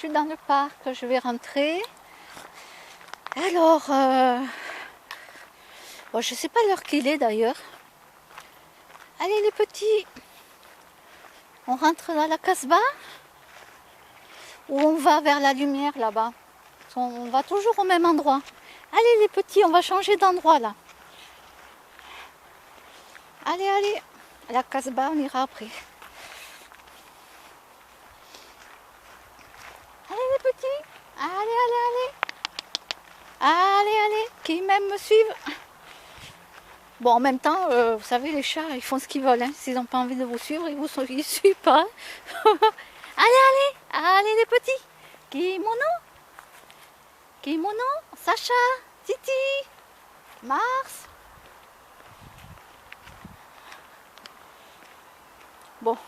suis dans le parc, je vais rentrer. Alors, bon, je ne sais pas l'heure qu'il est d'ailleurs. Allez les petits, on rentre dans la Casbah ou on va vers la lumière là-bas? On va toujours au même endroit. Allez les petits, on va changer d'endroit là. Allez, allez, la Casbah, on ira après. Allez les petits, allez, allez, allez. Allez, allez, qui même me suivent. Bon, en même temps, vous savez, les chats, ils font ce qu'ils veulent. Hein. S'ils n'ont pas envie de vous suivre, ils ne suivent pas. Allez, allez, allez les petits. Kimono, Sacha, Titi, Mars. Bon,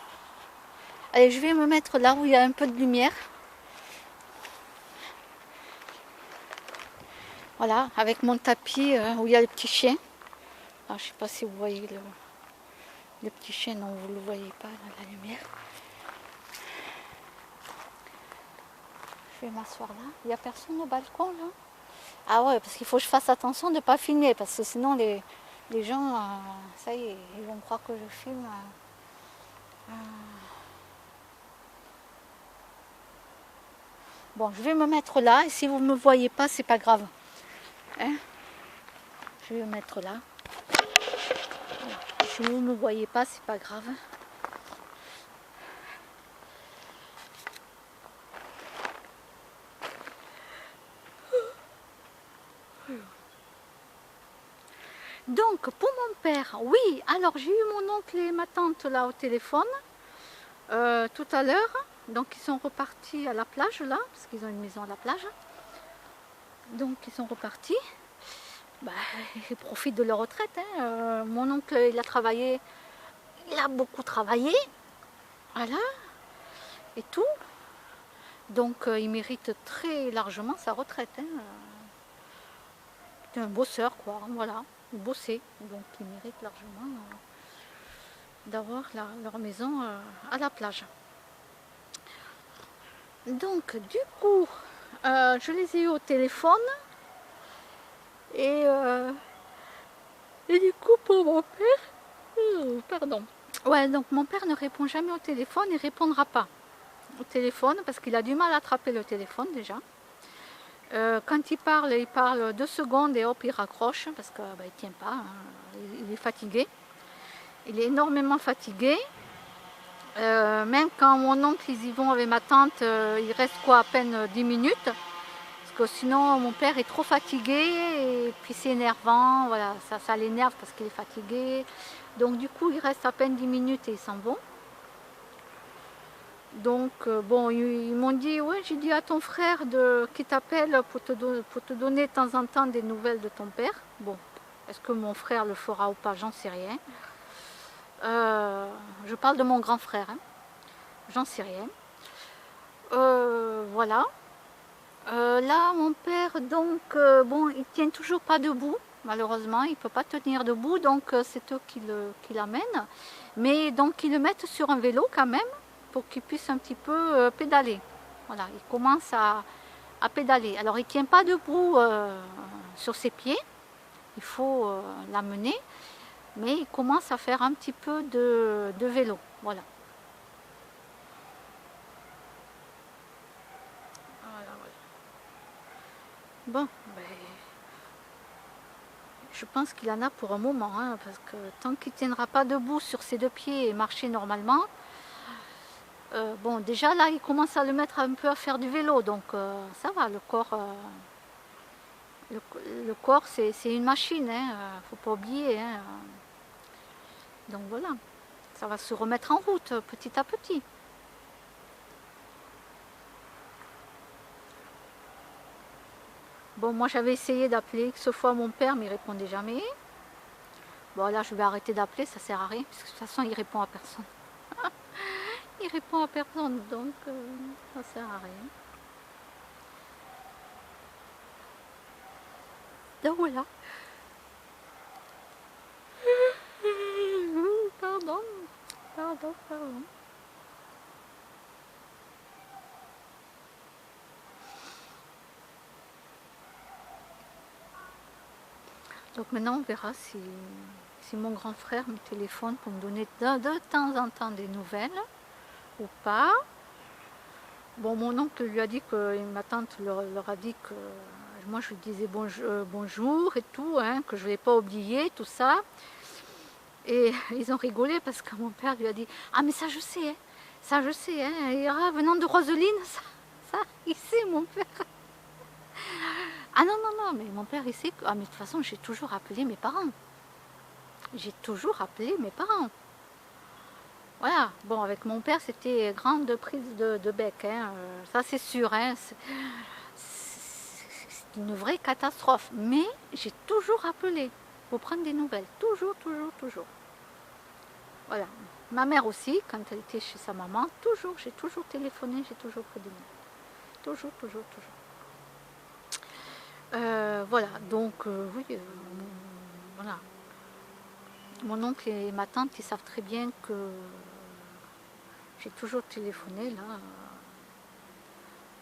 allez, je vais me mettre là où il y a un peu de lumière. Voilà, avec mon tapis où il y a le petit chien. Alors, je ne sais pas si vous voyez le petit chien, non, vous ne le voyez pas dans la lumière. Je vais m'asseoir là. Il n'y a personne au balcon là? Ah ouais, parce qu'il faut que je fasse attention de ne pas filmer, parce que sinon les gens, ça y est, ils vont croire que je filme. Bon, je vais me mettre là, et si vous ne me voyez pas, c'est pas grave. Hein, je vais me mettre là. Voilà. Si vous ne me voyez pas, c'est pas grave. Donc, pour mon père, oui, alors j'ai eu mon oncle et ma tante là au téléphone tout à l'heure. Donc, ils sont repartis à la plage là, parce qu'ils ont une maison à la plage. Donc, ils sont repartis. Bah, ils profitent de leur retraite. Hein. Mon oncle, il a travaillé, il a beaucoup travaillé. Voilà, et tout. Donc, il mérite très largement sa retraite. Hein. C'est un bosseur, quoi, voilà. Bosser, donc ils méritent largement d'avoir leur maison à la plage. Donc du coup, je les ai eu au téléphone et du coup pour mon père, pardon. Ouais, donc mon père ne répond jamais au téléphone, il ne répondra pas au téléphone parce qu'il a du mal à attraper le téléphone déjà. Quand il parle 2 secondes et hop, il raccroche parce qu'il ne tient pas, hein. Il est fatigué. Il est énormément fatigué. Même quand mon oncle ils y vont avec ma tante, il reste quoi à peine 10 minutes. Parce que sinon mon père est trop fatigué et puis c'est énervant, voilà, ça l'énerve parce qu'il est fatigué. Donc du coup il reste à peine 10 minutes et ils s'en vont. Donc bon, ils m'ont dit, ouais, j'ai dit à ton frère qui t'appelle pour te donner de temps en temps des nouvelles de ton père. Bon, est-ce que mon frère le fera ou pas, j'en sais rien. Je parle de mon grand frère, hein. J'en sais rien. Voilà. Là, mon père, donc, bon, il tient toujours pas debout, malheureusement, il ne peut pas tenir debout, donc c'est eux qui l'amènent. Mais donc, ils le mettent sur un vélo quand même, pour qu'il puisse un petit peu pédaler. Voilà, il commence à pédaler. Alors, il ne tient pas debout sur ses pieds, il faut l'amener, mais il commence à faire un petit peu de vélo. Voilà. Bon, ben, je pense qu'il en a pour un moment, hein, parce que tant qu'il ne tiendra pas debout sur ses 2 pieds et marcher normalement, bon, déjà là, il commence à le mettre un peu à faire du vélo, donc ça va, le corps c'est une machine, hein, faut pas oublier. Hein, donc voilà, ça va se remettre en route petit à petit. Bon, moi j'avais essayé d'appeler X fois mon père, mais il répondait jamais. Bon, là je vais arrêter d'appeler, ça sert à rien, parce que de toute façon il répond à personne. Il répond à personne, donc ça sert à rien. Donc voilà. Pardon, pardon. Donc maintenant on verra si mon grand frère me téléphone pour me donner de temps en temps des nouvelles ou pas. Bon, mon oncle lui a dit que, ma tante leur a dit que moi je lui disais bonjour et tout, hein, que je ne l'ai pas oublié, tout ça. Et ils ont rigolé parce que mon père lui a dit « Ah mais ça je sais, hein, ça je sais, hein, et, venant de Roseline, ça il sait mon père. » Ah non, non, non, mais mon père il sait que... Ah mais de toute façon j'ai toujours appelé mes parents. J'ai toujours appelé mes parents. Voilà, bon avec mon père c'était grande prise de bec, hein, ça c'est sûr, hein, c'est une vraie catastrophe. Mais j'ai toujours appelé pour prendre des nouvelles, toujours, toujours, toujours. Voilà, ma mère aussi, quand elle était chez sa maman, toujours, j'ai toujours téléphoné, j'ai toujours pris des nouvelles. Toujours, toujours, toujours. Voilà, donc oui, voilà. Mon oncle et ma tante, ils savent très bien que j'ai toujours téléphoné là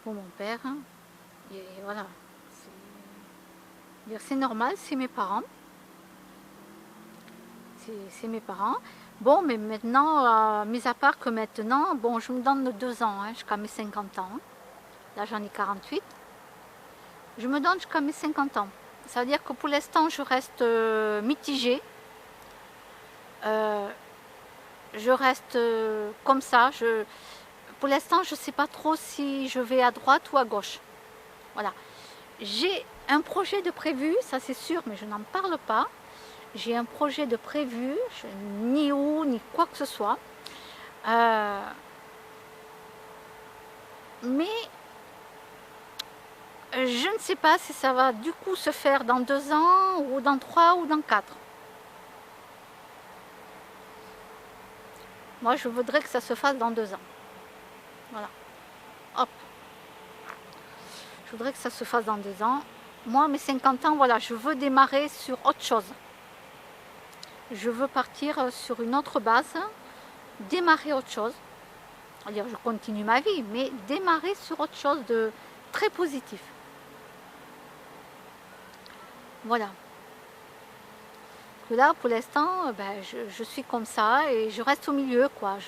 pour mon père. Et voilà, c'est normal, c'est mes parents. C'est mes parents. Bon, mais maintenant, mis à part que maintenant, bon, je me donne 2 ans, hein, jusqu'à mes 50 ans. Là, j'en ai 48. Je me donne jusqu'à mes 50 ans. Ça veut dire que pour l'instant, je reste mitigée. Je reste comme ça. Pour l'instant, je ne sais pas trop si je vais à droite ou à gauche. Voilà. J'ai un projet de prévu, ça c'est sûr, mais je n'en parle pas. J'ai un projet de prévu, ni où, ni quoi que ce soit. Mais je ne sais pas si ça va du coup se faire dans 2 ans, ou dans 3, ou dans 4. Moi, je voudrais que ça se fasse dans 2 ans. Voilà. Hop. Je voudrais que ça se fasse dans 2 ans. Moi, mes 50 ans, voilà, je veux démarrer sur autre chose. Je veux partir sur une autre base, démarrer autre chose. C'est-à-dire, je continue ma vie, mais démarrer sur autre chose de très positif. Voilà. Que là, pour l'instant, ben, je suis comme ça et je reste au milieu, quoi.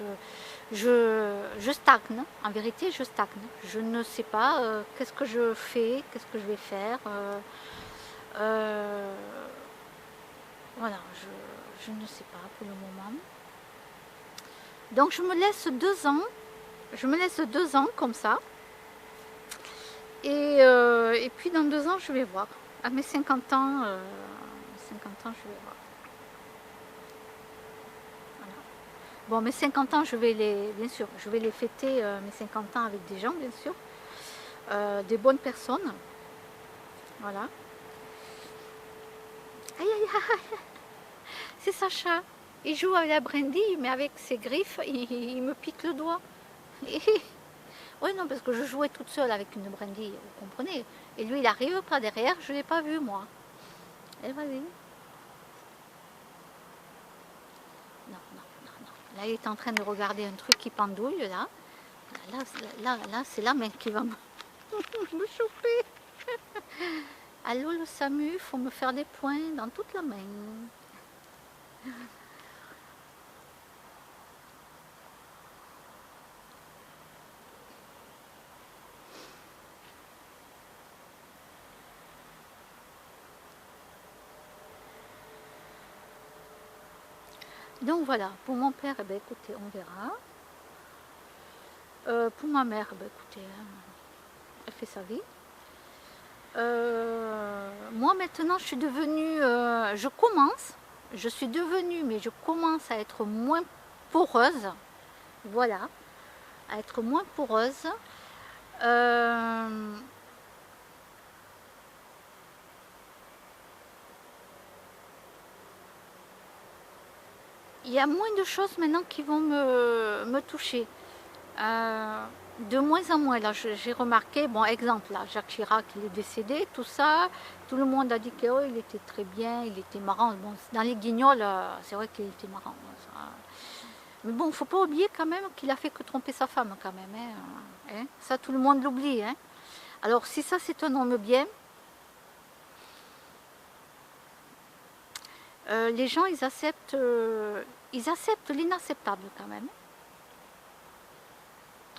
Je stagne. En vérité, je stagne. Je ne sais pas qu'est-ce que je fais, qu'est-ce que je vais faire. Voilà, je ne sais pas pour le moment. Donc, je me laisse 2 ans. Je me laisse 2 ans comme ça. Et puis, dans 2 ans, je vais voir. À mes 50 ans, je vais voir. Bon, mes 50 ans, bien sûr, je vais les fêter, mes 50 ans avec des gens, bien sûr. Des bonnes personnes. Voilà. Aïe, aïe, aïe. C'est Sacha. Il joue avec la brindille, mais avec ses griffes, il me pique le doigt. Oui, non, parce que je jouais toute seule avec une brindille, vous comprenez. Et lui, il arrive par derrière, je ne l'ai pas vu, moi. Et vas-y. Non, non. Là, il est en train de regarder un truc qui pendouille, là. Là, c'est la main qui va me choper. Allô, le SAMU, il faut me faire des points dans toute la main. Donc voilà, pour mon père, eh ben, écoutez, on verra. Pour ma mère, ben, écoutez, elle fait sa vie. Moi maintenant, je suis devenue, je suis devenue, mais je commence à être moins poreuse. Voilà, à être moins poreuse. Il y a moins de choses maintenant qui vont me toucher. De moins en moins, là, j'ai remarqué, bon, exemple, là, Jacques Chirac, il est décédé, tout ça, tout le monde a dit qu'il oh, était très bien, il était marrant. Bon, dans les Guignols, c'est vrai qu'il était marrant. Ça. Mais bon, il ne faut pas oublier quand même qu'il a fait que tromper sa femme, quand même. Hein. Ça, tout le monde l'oublie. Hein. Alors, si ça, c'est un homme bien, les gens, ils acceptent l'inacceptable quand même.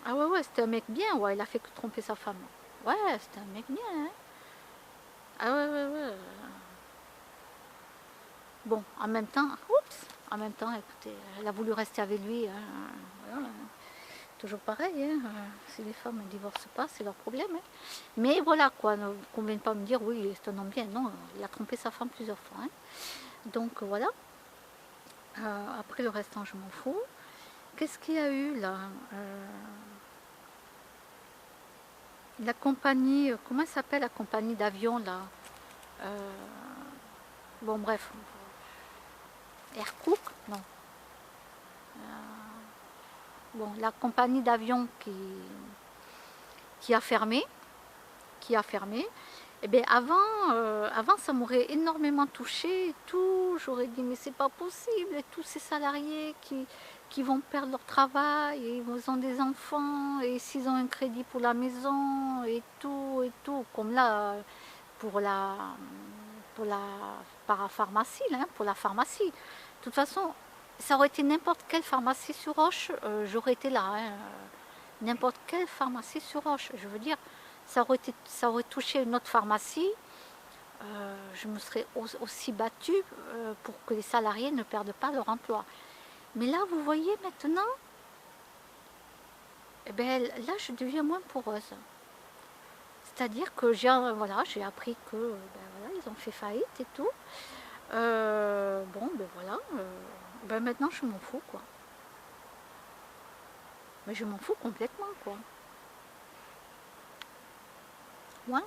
Ah ouais, ouais, c'était un mec bien, ouais, il a fait que tromper sa femme. Ouais, c'était un mec bien, hein. Ah ouais, ouais, ouais. Bon, en même temps, écoutez, elle a voulu rester avec lui. Hein, voilà. Toujours pareil, hein, si les femmes ne divorcent pas, c'est leur problème. Hein. Mais voilà, quoi, qu'on ne vienne pas me dire, oui, c'est un homme bien. Non, il a trompé sa femme plusieurs fois. Hein. Donc voilà. Après le restant, je m'en fous. Qu'est-ce qu'il y a eu là la compagnie, comment s'appelle la compagnie d'avion là bon bref, Aircook, non. Bon, la compagnie d'avion qui a fermé, qui a fermé. Eh bien, avant, ça m'aurait énormément touché et tout. J'aurais dit, mais c'est pas possible. Et tous ces salariés qui vont perdre leur travail, et ils ont des enfants, et s'ils ont un crédit pour la maison, et tout, et tout. Comme là, pour la, pour la parapharmacie, là, pour la pharmacie. De toute façon, ça aurait été n'importe quelle pharmacie sur Roche, j'aurais été là. Hein, n'importe quelle pharmacie sur Roche. Je veux dire, ça aurait touché une autre pharmacie. Je me serais aussi battue pour que les salariés ne perdent pas leur emploi. Mais là, vous voyez maintenant, eh ben, là, je deviens moins poreuse. C'est-à-dire que voilà, j'ai appris que ben, voilà, ils ont fait faillite et tout. Bon, ben voilà. Ben maintenant, je m'en fous, quoi. Mais je m'en fous complètement, quoi. Ouais,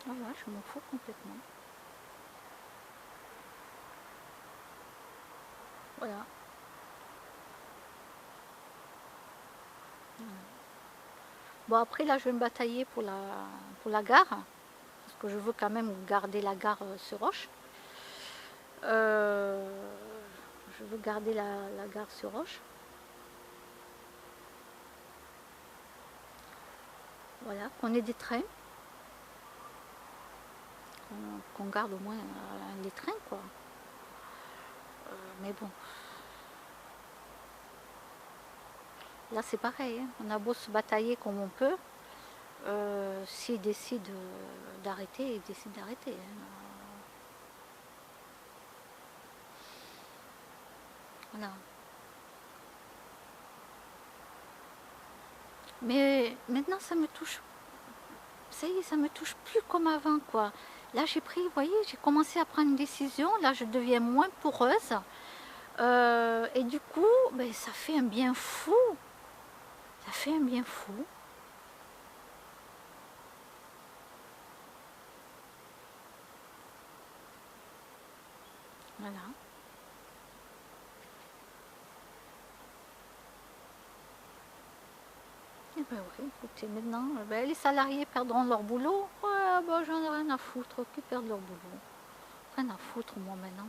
ouais, ouais, je m'en fous complètement. Voilà. Bon, après, là, je vais me batailler pour la gare, parce que je veux quand même garder la gare sur Roche. Euh, je veux garder la gare sur Roche. Voilà, qu'on ait des trains, qu'on garde au moins les trains, quoi. Mais bon, là, c'est pareil, hein. On a beau se batailler comme on peut. S'ils décident d'arrêter, ils décident d'arrêter. Hein. Voilà. Mais maintenant, ça me touche. Ça y est, ça me touche plus comme avant, quoi. Là, j'ai pris, vous voyez, j'ai commencé à prendre une décision. Là, je deviens moins poreuse. Et du coup, ben, ça fait un bien fou. Ça fait un bien fou. Voilà. Et ben oui, écoutez, maintenant, ben, les salariés perdront leur boulot. Ouais, ben, j'en ai rien à foutre, qu'ils perdent leur boulot. Rien à foutre, moi, maintenant.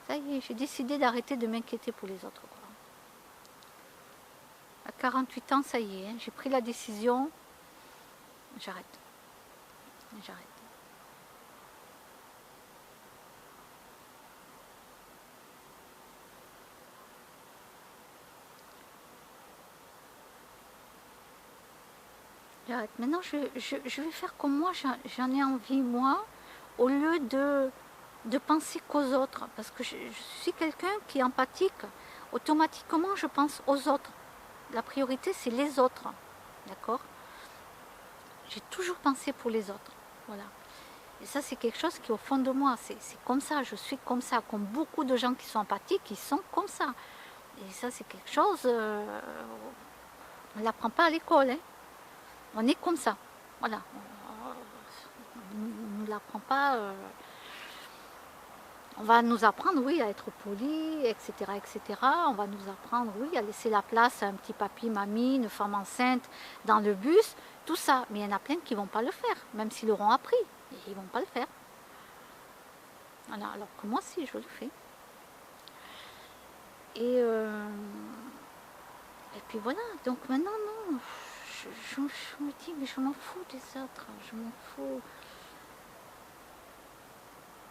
Ça y est, j'ai décidé d'arrêter de m'inquiéter pour les autres, quoi. À 48 ans, ça y est, hein, j'ai pris la décision. J'arrête. J'arrête. J'arrête. Maintenant, je vais faire comme moi, j'en ai envie, moi, au lieu de penser qu'aux autres. Parce que je suis quelqu'un qui est empathique. Automatiquement, je pense aux autres. La priorité, c'est les autres. D'accord? J'ai toujours pensé pour les autres. Voilà. Et ça, c'est quelque chose qui est au fond de moi. C'est comme ça, je suis comme ça. Comme beaucoup de gens qui sont empathiques, ils sont comme ça. Et ça, c'est quelque chose, on ne l'apprend pas à l'école. Hein. On est comme ça. Voilà. On ne l'apprend pas. On va nous apprendre, oui, à être poli, etc., etc. On va nous apprendre, oui, à laisser la place à un petit papy, mamie, une femme enceinte dans le bus, tout ça. Mais il y en a plein qui ne vont pas le faire, même s'ils l'auront appris. Ils ne vont pas le faire. Voilà, alors que moi, si, je le fais. Et puis voilà, donc maintenant, non, je me dis, mais je m'en fous des autres, je m'en fous.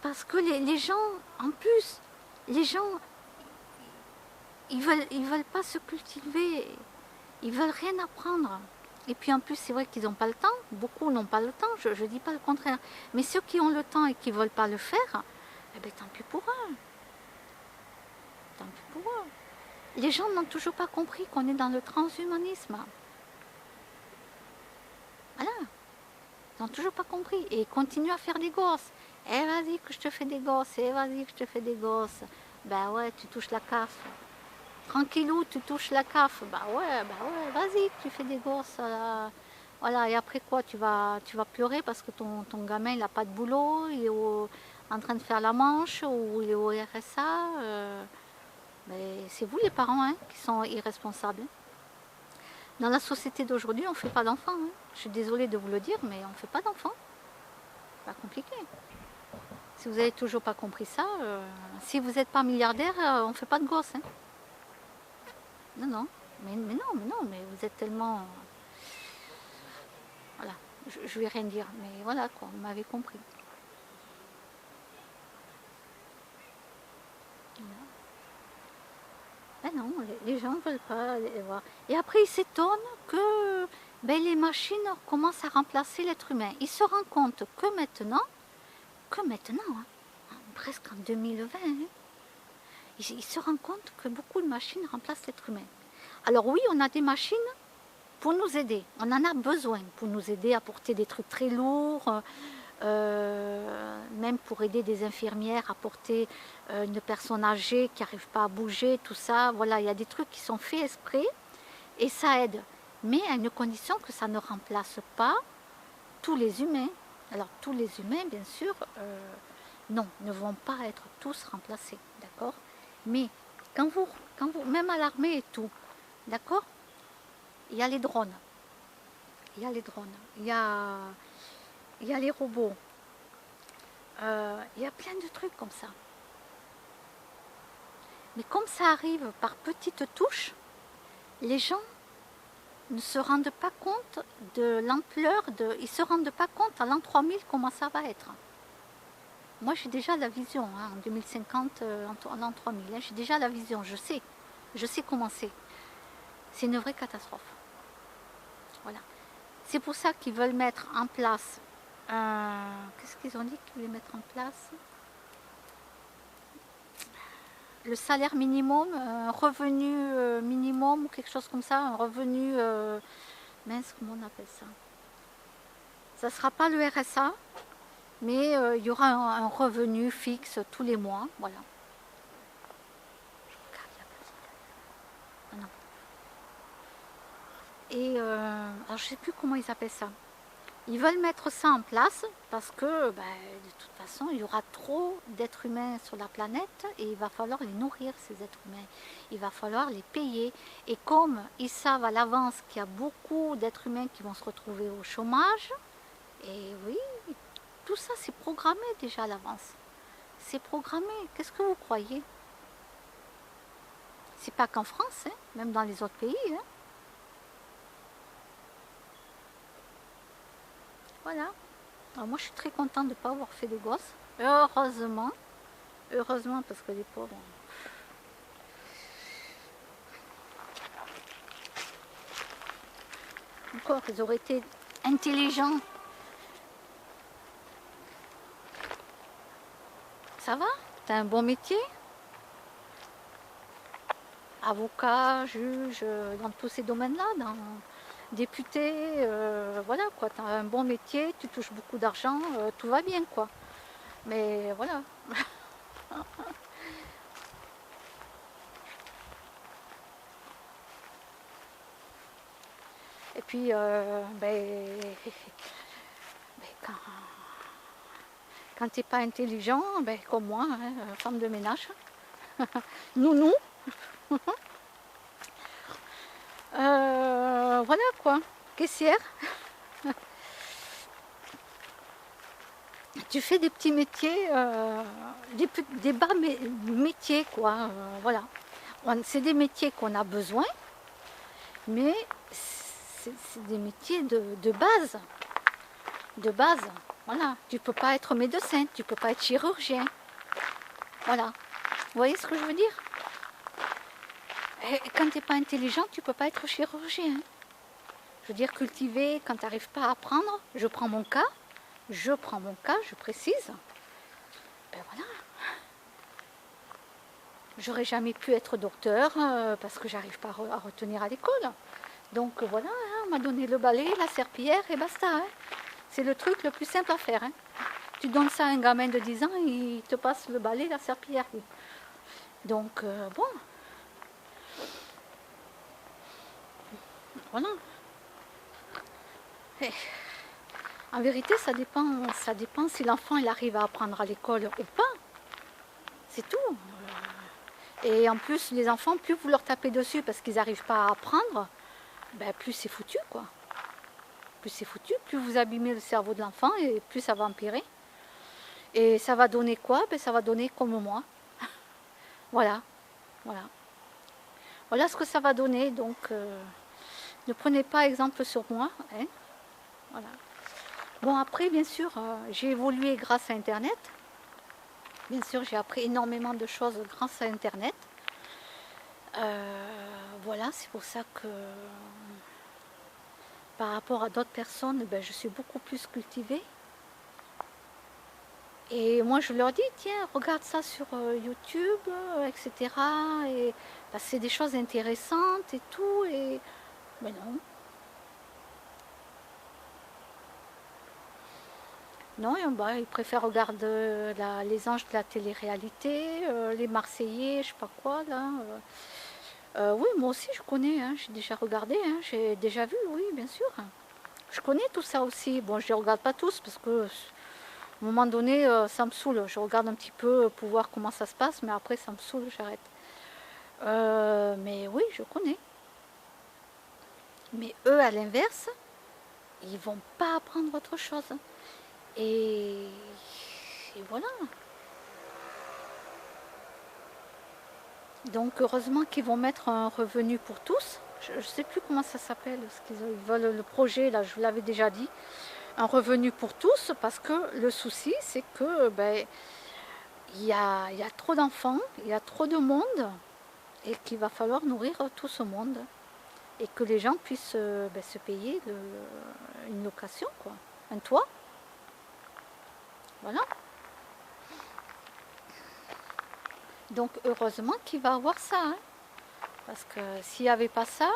parce que les gens, en plus, les gens, ils veulent pas se cultiver, ils veulent rien apprendre. Et puis en plus, c'est vrai qu'ils n'ont pas le temps, beaucoup n'ont pas le temps, je ne dis pas le contraire. Mais ceux qui ont le temps et qui ne veulent pas le faire, eh bien tant pis pour eux. Tant pis pour eux. Les gens n'ont toujours pas compris qu'on est dans le transhumanisme. Voilà. Ils n'ont toujours pas compris. Et ils continuent à faire des gosses. Eh vas-y que je te fais des gosses, eh vas-y que je te fais des gosses. Ben ouais, tu touches la CAF. Tranquillou, tu touches la CAF. Bah ouais, vas-y, tu fais des gosses. Voilà, et après quoi, tu vas pleurer parce que ton gamin, il n'a pas de boulot, il est en train de faire la manche ou il est au RSA. Mais c'est vous les parents hein, qui sont irresponsables. Dans la société d'aujourd'hui, on ne fait pas d'enfants. Hein. Je suis désolée de vous le dire, mais on ne fait pas d'enfants. Pas compliqué. Si vous n'avez toujours pas compris ça, si vous n'êtes pas milliardaire, on ne fait pas de gosses. Hein. Non, mais vous êtes tellement... Voilà, je vais rien dire, mais voilà quoi, vous m'avez compris. Voilà. Ben non, les gens ne veulent pas les voir. Et après, ils s'étonnent que les machines commencent à remplacer l'être humain. Ils se rendent compte que maintenant, hein, presque en 2020, hein, ils se rendent compte que beaucoup de machines remplacent l'être humain. Alors oui, on a des machines pour nous aider. On en a besoin pour nous aider à porter des trucs très lourds, même pour aider des infirmières à porter une personne âgée qui n'arrive pas à bouger, tout ça. Voilà, il y a des trucs qui sont faits exprès et ça aide. Mais à une condition que ça ne remplace pas tous les humains. Alors tous les humains, bien sûr, non, ne vont pas être tous remplacés, d'accord? Mais quand vous, même à l'armée et tout, d'accord? Il y a les drones, il y a les robots, il y a plein de trucs comme ça. Mais comme ça arrive par petites touches, les gens ne se rendent pas compte de l'ampleur, ils ne se rendent pas compte à l'an 3000 comment ça va être. Moi j'ai déjà la vision, hein, en 2050, en l'an 3000, hein, j'ai déjà la vision, je sais comment c'est. C'est une vraie catastrophe. Voilà. C'est pour ça qu'ils veulent mettre en place, qu'est-ce qu'ils ont dit qu'ils voulaient mettre en place? Le salaire minimum, un revenu minimum ou quelque chose comme ça, un revenu, mince, comment on appelle ça? Ça ne sera pas le RSA, mais il y aura un revenu fixe tous les mois, voilà. Et alors je ne sais plus comment ils appellent ça. Ils veulent mettre ça en place parce que de toute façon il y aura trop d'êtres humains sur la planète et il va falloir les nourrir ces êtres humains. Il va falloir les payer. Et comme ils savent à l'avance qu'il y a beaucoup d'êtres humains qui vont se retrouver au chômage, et oui, tout ça c'est programmé déjà à l'avance. C'est programmé. Qu'est-ce que vous croyez? C'est pas qu'en France, hein, même dans les autres pays. Hein. Voilà. Alors moi je suis très contente de ne pas avoir fait de gosses. Heureusement. Heureusement parce que les pauvres. Encore, ils auraient été intelligents. Ça va? T'as un bon métier? Avocat, juge, dans tous ces domaines-là, député, voilà quoi, tu as un bon métier, tu touches beaucoup d'argent, tout va bien quoi. Mais voilà. Et puis, quand tu n'es pas intelligent, comme moi, hein, femme de ménage, nounou, voilà quoi, caissière. Tu fais des petits métiers, des bas métiers quoi, voilà. C'est des métiers qu'on a besoin, mais c'est des métiers de base. De base. Voilà, tu ne peux pas être médecin, tu ne peux pas être chirurgien. Voilà, vous voyez ce que je veux dire? Et quand tu n'es pas intelligent, tu ne peux pas être chirurgien. Je veux dire, cultiver, quand tu n'arrives pas à apprendre, je prends mon cas, je précise. Ben voilà. J'aurais jamais pu être docteur parce que j'arrive pas à retenir à l'école. Donc voilà, hein, on m'a donné le balai, la serpillière et basta. Hein. C'est le truc le plus simple à faire. Hein. Tu donnes ça à un gamin de 10 ans, il te passe le balai, la serpillière. Donc bon, voilà. Et, en vérité, ça dépend si l'enfant il arrive à apprendre à l'école ou pas. C'est tout. Et en plus, les enfants, plus vous leur tapez dessus parce qu'ils n'arrivent pas à apprendre, ben, plus c'est foutu, quoi. Plus c'est foutu, plus vous abîmez le cerveau de l'enfant et plus ça va empirer. Et ça va donner quoi? Ben, ça va donner comme moi. Voilà, voilà. Voilà ce que ça va donner, donc ne prenez pas exemple sur moi. Hein. Voilà. Bon, après, bien sûr, j'ai évolué grâce à Internet. Bien sûr, j'ai appris énormément de choses grâce à Internet. Voilà, c'est pour ça que par rapport à d'autres personnes, ben, je suis beaucoup plus cultivée. Et moi, je leur dis, tiens, regarde ça sur YouTube, etc. Et, ben, c'est des choses intéressantes et tout. Et, mais non. Non, bah, ils préfèrent regarder les anges de la télé-réalité, les Marseillais, je sais pas quoi, là. Oui, moi aussi, je connais, hein, j'ai déjà regardé, hein, j'ai déjà vu, oui, bien sûr. Je connais tout ça aussi. Bon, je ne les regarde pas tous parce que à un moment donné, ça me saoule. Je regarde un petit peu pour voir comment ça se passe, mais après, ça me saoule, j'arrête. Mais oui, je connais. Mais eux, à l'inverse, ils vont pas apprendre autre chose. Et, et voilà. Donc, heureusement qu'ils vont mettre un revenu pour tous. Je ne sais plus comment ça s'appelle, ce qu'ils veulent, le projet, là, je vous l'avais déjà dit. Un revenu pour tous, parce que le souci, c'est que ben, il y a trop d'enfants, il y a trop de monde, et qu'il va falloir nourrir tout ce monde. Et que les gens puissent ben, se payer une location, quoi. Un toit. Voilà. Donc heureusement qu'il va avoir ça. Hein. Parce que s'il n'y avait pas ça,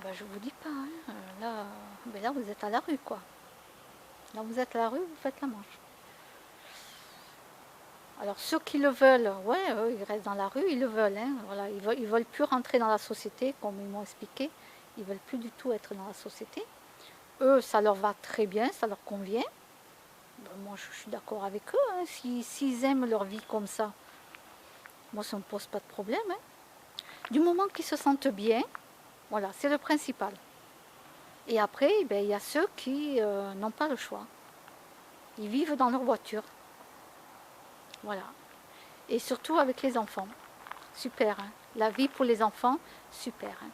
ben, je vous dis pas. Hein, là, ben là, vous êtes à la rue, quoi. Là, vous êtes à la rue, vous faites la manche. Alors ceux qui le veulent, ouais, eux, ils restent dans la rue, ils le veulent. Hein, voilà, ils veulent plus rentrer dans la société, comme ils m'ont expliqué. Ils veulent plus du tout être dans la société. Eux, ça leur va très bien, ça leur convient. Ben, moi, je suis d'accord avec eux. Hein, s'ils aiment leur vie comme ça, moi, ça ne me pose pas de problème. Hein. Du moment qu'ils se sentent bien, voilà, c'est le principal. Et après, ben, il y a ceux qui n'ont pas le choix. Ils vivent dans leur voiture. Voilà. Et surtout avec les enfants. Super. Hein. La vie pour les enfants, super. Hein.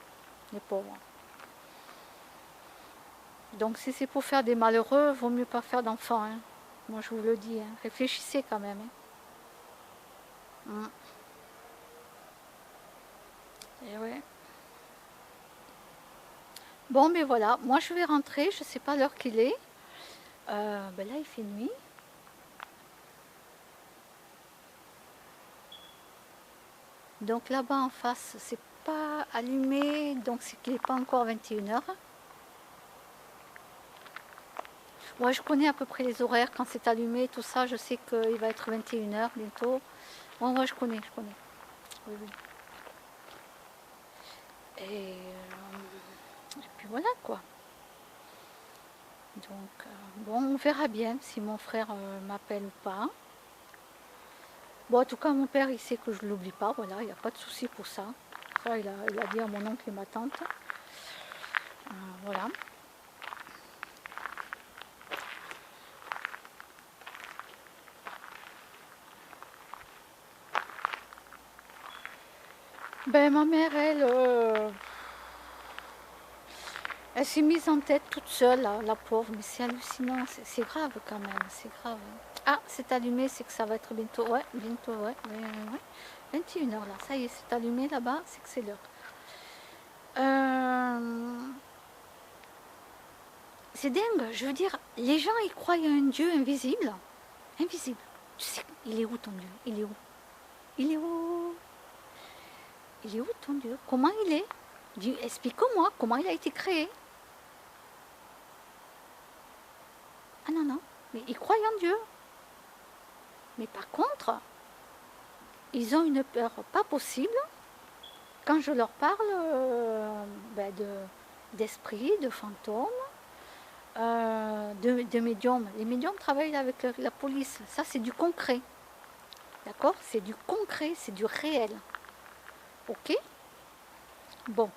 Les pauvres. Donc si c'est pour faire des malheureux, vaut mieux pas faire d'enfants. Hein. Moi je vous le dis. Hein. Réfléchissez quand même. Hein. Et ouais. Bon, mais voilà. Moi je vais rentrer. Je ne sais pas l'heure qu'il est. Ben là il fait nuit. Donc là-bas en face, c'est pas allumé, donc c'est qu'il n'est pas encore 21h. Moi je connais à peu près les horaires, quand c'est allumé, tout ça, je sais qu'il va être 21h bientôt. Bon, moi je connais. Oui, oui. Et puis voilà quoi. Donc bon, on verra bien si mon frère m'appelle ou pas. Bon, en tout cas, mon père, il sait que je ne l'oublie pas, voilà, il n'y a pas de souci pour ça. Ça, il a dit à mon oncle et ma tante. Voilà. Ben, ma mère, Elle s'est mise en tête toute seule, la pauvre, mais c'est hallucinant, c'est grave quand même, c'est grave. Ah, c'est allumé, c'est que ça va être bientôt, ouais, bientôt, ouais, ouais. 21 h là, ça y est, c'est allumé là-bas, c'est que c'est l'heure. C'est dingue, je veux dire, les gens ils croient à un Dieu invisible. Invisible. Tu sais, il est où ton Dieu? Il est où? Il est où? Il est où ton Dieu? Comment il est? Explique-moi comment il a été créé. Ah non, non, mais ils croient en Dieu. Mais par contre, ils ont une peur pas possible quand je leur parle d'esprit, de fantômes, de médiums. Les médiums travaillent avec la police. Ça, c'est du concret. D'accord? C'est du concret, c'est du réel. Ok? Bon.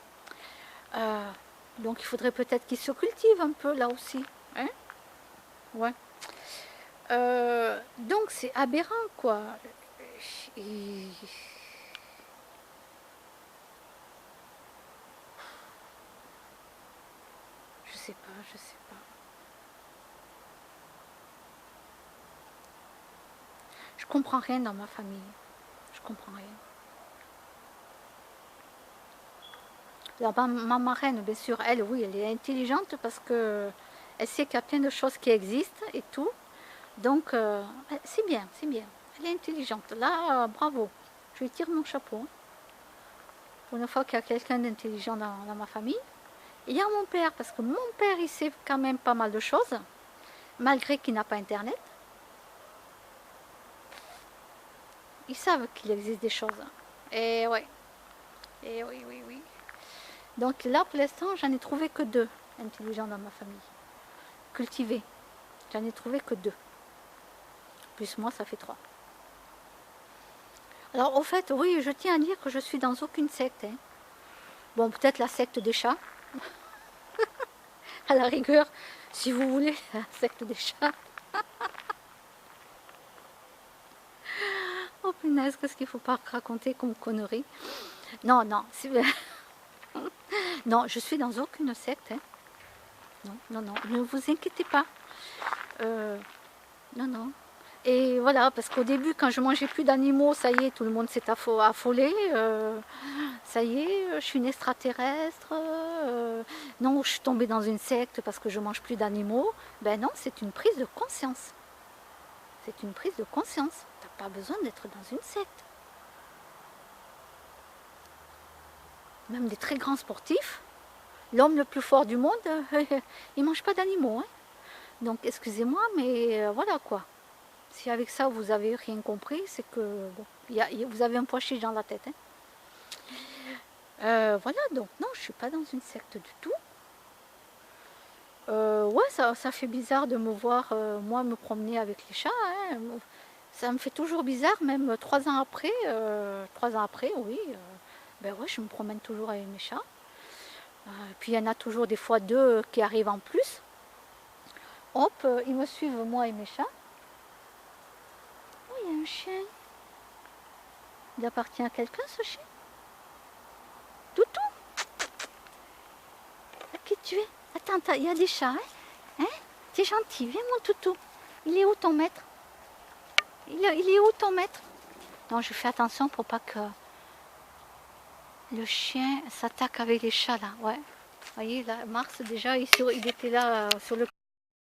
Donc, il faudrait peut-être qu'ils se cultivent un peu là aussi. Hein? Ouais. Donc, c'est aberrant, quoi. Et... Je sais pas, je sais pas. Je comprends rien dans ma famille. Je comprends rien. Alors, ma marraine, bien sûr, elle, oui, elle est intelligente parce que elle sait qu'il y a plein de choses qui existent et tout. Donc, c'est bien, c'est bien. Elle est intelligente. Là, bravo. Je lui tire mon chapeau. Hein. Pour une fois qu'il y a quelqu'un d'intelligent dans ma famille. Et il y a mon père, parce que mon père, il sait quand même pas mal de choses, malgré qu'il n'a pas Internet. Ils savent qu'il existe des choses. Et ouais. Et oui, oui, oui. Donc là, pour l'instant, j'en ai trouvé que 2 intelligents dans ma famille. Cultivés. J'en ai trouvé que 2. Plus moi, ça fait 3. Alors, au fait, oui, je tiens à dire que je suis dans aucune secte. Hein. Bon, peut-être la secte des chats. À la rigueur, si vous voulez, la secte des chats. Oh punaise, qu'est-ce qu'il ne faut pas raconter comme connerie. Non, non. Non, je suis dans aucune secte. Hein. Non, non, non. Ne vous inquiétez pas. Non, non. Et voilà, parce qu'au début, quand je mangeais plus d'animaux, ça y est, tout le monde s'est affolé. Ça y est, je suis une extraterrestre. Non, je suis tombée dans une secte parce que je mange plus d'animaux. Ben non, c'est une prise de conscience. C'est une prise de conscience. Tu n'as pas besoin d'être dans une secte. Même des très grands sportifs, l'homme le plus fort du monde, il ne mange pas d'animaux. Hein. Donc, excusez-moi, mais voilà quoi. Si avec ça vous avez rien compris, c'est que bon, vous avez un pois chiche dans la tête. Hein. Voilà, donc non, je suis pas dans une secte du tout. Ouais, ça fait bizarre de me voir, moi, me promener avec les chats. Hein. Ça me fait toujours bizarre, même 3 ans après. 3 ans après, oui. Ben ouais, je me promène toujours avec mes chats. Puis il y en a toujours des fois 2 qui arrivent en plus. Hop, ils me suivent, moi et mes chats. Oh, il y a un chien. Il appartient à quelqu'un, ce chien? Toutou? Qui tu es? Attends, il y a des chats, hein? T'es gentil, viens mon toutou. Il est où ton maître? Il est où ton maître? Non, je fais attention pour pas que le chien s'attaque avec les chats là, ouais. Vous voyez, là, Mars déjà, il était là sur le